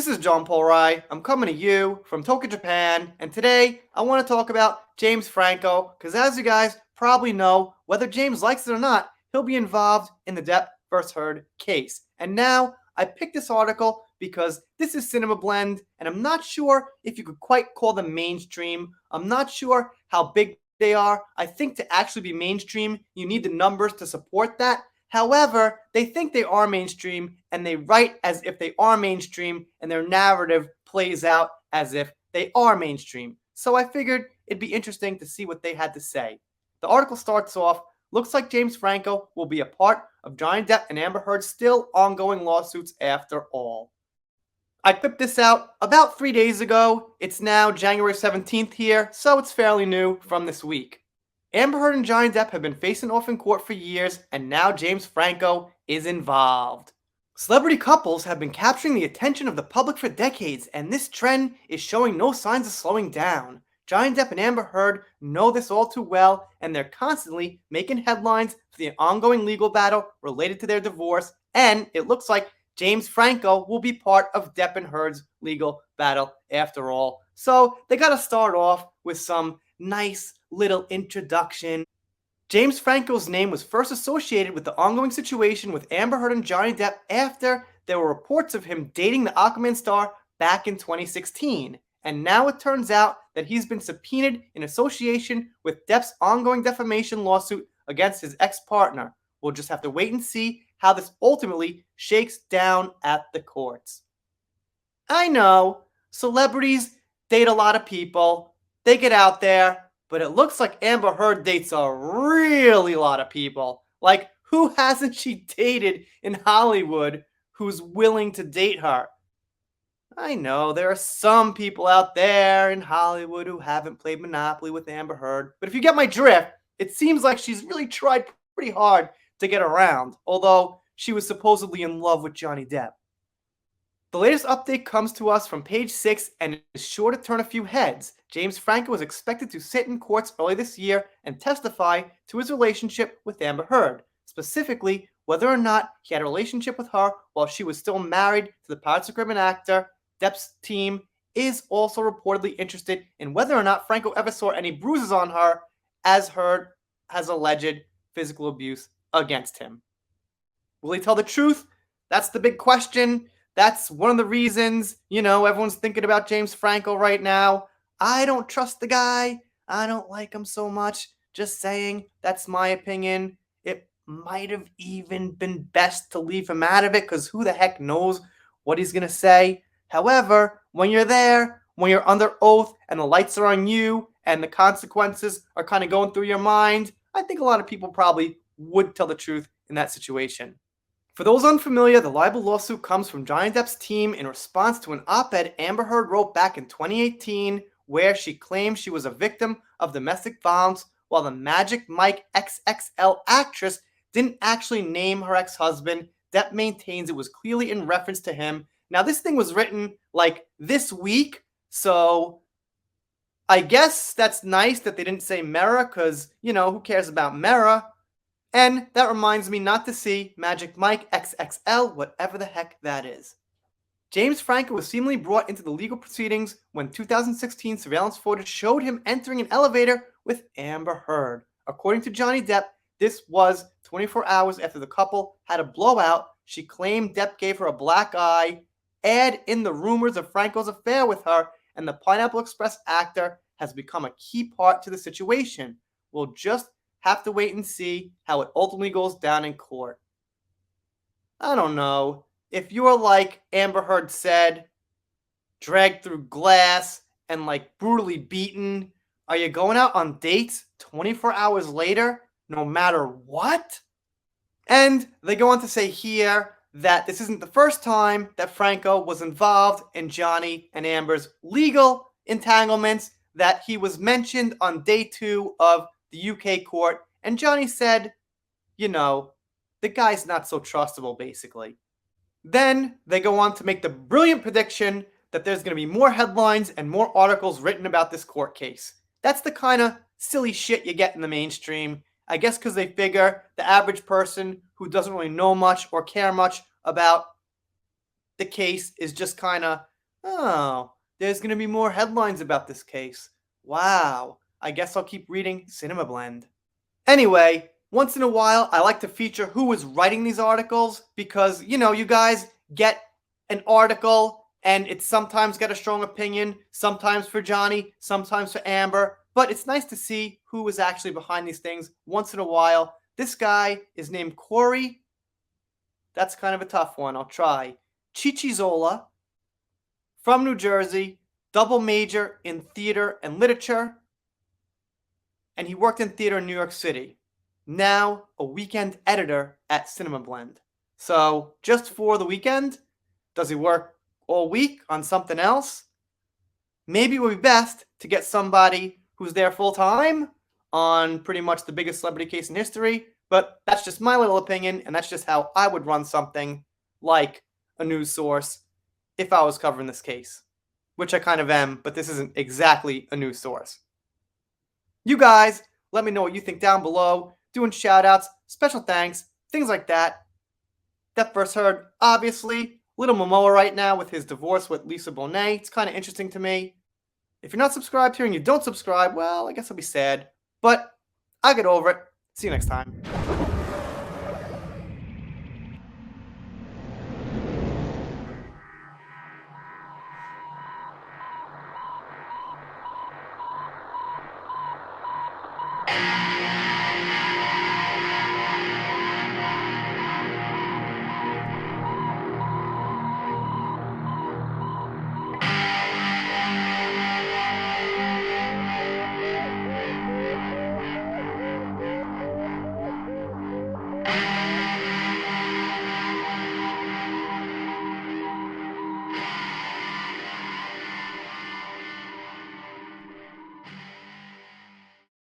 This is John Paul Rai. I'm coming to you from Tokyo, Japan, and today I want to talk about James Franco, because as you guys probably know, whether James likes it or not, he'll be involved in the Depp vs. Heard case. And now I picked this article because this is Cinemablend, and I'm not sure if you could quite call them mainstream. I'm not sure how big they are. I think to actually be mainstream, you need the numbers to support that. However, they think they are mainstream, and they write as if they are mainstream, and their narrative plays out as if they are mainstream. So I figured it'd be interesting to see what they had to say. The article starts off, looks like James Franco will be a part of Johnny Depp and Amber Heard's still ongoing lawsuits after all. I clipped this out about 3 days ago. It's now January 17th here, so it's fairly new from this week. Amber Heard and Johnny Depp have been facing off in court for years, and now James Franco is involved. Celebrity couples have been capturing the attention of the public for decades, and this trend is showing no signs of slowing down. Johnny Depp and Amber Heard know this all too well, and they're constantly making headlines for the ongoing legal battle related to their divorce, and it looks like James Franco will be part of Depp and Heard's legal battle after all. So they gotta start off with some nice little introduction. James Franco's name was first associated with the ongoing situation with Amber Heard and Johnny Depp after there were reports of him dating the Aquaman star back in 2016. And now it turns out that he's been subpoenaed in association with Depp's ongoing defamation lawsuit against his ex-partner. We'll just have to wait and see how this ultimately shakes down at the courts. I know, celebrities date a lot of people. They get out there, but it looks like Amber Heard dates a really lot of people. Like, who hasn't she dated in Hollywood who's willing to date her? I know there are some people out there in Hollywood who haven't played Monopoly with Amber Heard, but if you get my drift, it seems like she's really tried pretty hard to get around, although she was supposedly in love with Johnny Depp. The latest update comes to us from page 6 and is sure to turn a few heads. James Franco is expected to sit in courts early this year and testify to his relationship with Amber Heard, specifically whether or not he had a relationship with her while she was still married to the Pirates of the Caribbean actor. Depp's team is also reportedly interested in whether or not Franco ever saw any bruises on her, as Heard has alleged physical abuse against him. Will he tell the truth? That's the big question. That's one of the reasons, everyone's thinking about James Franco right now. I don't trust the guy. I don't like him so much. Just saying, that's my opinion. It might have even been best to leave him out of it, because who the heck knows what he's going to say. However, when you're there, when you're under oath and the lights are on you and the consequences are kind of going through your mind, I think a lot of people probably would tell the truth in that situation. For those unfamiliar, the libel lawsuit comes from Johnny Depp's team in response to an op-ed Amber Heard wrote back in 2018 where she claimed she was a victim of domestic violence while the Magic Mike XXL actress didn't actually name her ex-husband. Depp maintains it was clearly in reference to him. Now, this thing was written like this week, so I guess that's nice that they didn't say Mera, because, who cares about Mera? And that reminds me not to see Magic Mike XXL, whatever the heck that is. James Franco was seemingly brought into the legal proceedings when 2016 surveillance footage showed him entering an elevator with Amber Heard. According to Johnny Depp, this was 24 hours after the couple had a blowout. She claimed Depp gave her a black eye. Add in the rumors of Franco's affair with her, and the Pineapple Express actor has become a key part to the situation. We'll just have to wait and see how it ultimately goes down in court. I don't know. If you're like Amber Heard said, dragged through glass and brutally beaten, are you going out on dates 24 hours later, no matter what? And they go on to say here that this isn't the first time that Franco was involved in Johnny and Amber's legal entanglements, that he was mentioned on day 2 of the UK court, and Johnny said, the guy's not so trustable, basically. Then they go on to make the brilliant prediction that there's going to be more headlines and more articles written about this court case. That's the kind of silly shit you get in the mainstream. I guess because they figure the average person who doesn't really know much or care much about the case is just kind of Oh, there's going to be more headlines about this case. Wow. I guess I'll keep reading Cinemablend. Anyway, once in a while, I like to feature who was writing these articles because, you guys get an article and it's sometimes got a strong opinion, sometimes for Johnny, sometimes for Amber, but it's nice to see who was actually behind these things once in a while. This guy is named Corey. That's kind of a tough one. I'll try. Chichizola from New Jersey, double major in theater and literature, and he worked in theater in New York City. Now a weekend editor at Cinemablend. So just for the weekend, does he work all week on something else? Maybe it would be best to get somebody who's there full time on pretty much the biggest celebrity case in history, but that's just my little opinion, and that's just how I would run something like a news source if I was covering this case, which I kind of am, but this isn't exactly a news source. You guys, let me know what you think down below, doing shout outs, special thanks, things like that. That first heard, obviously, Little Momoa right now with his divorce with Lisa Bonet. It's kind of interesting to me. If you're not subscribed here and you don't subscribe, well, I guess I'll be sad. But I'll get over it. See you next time.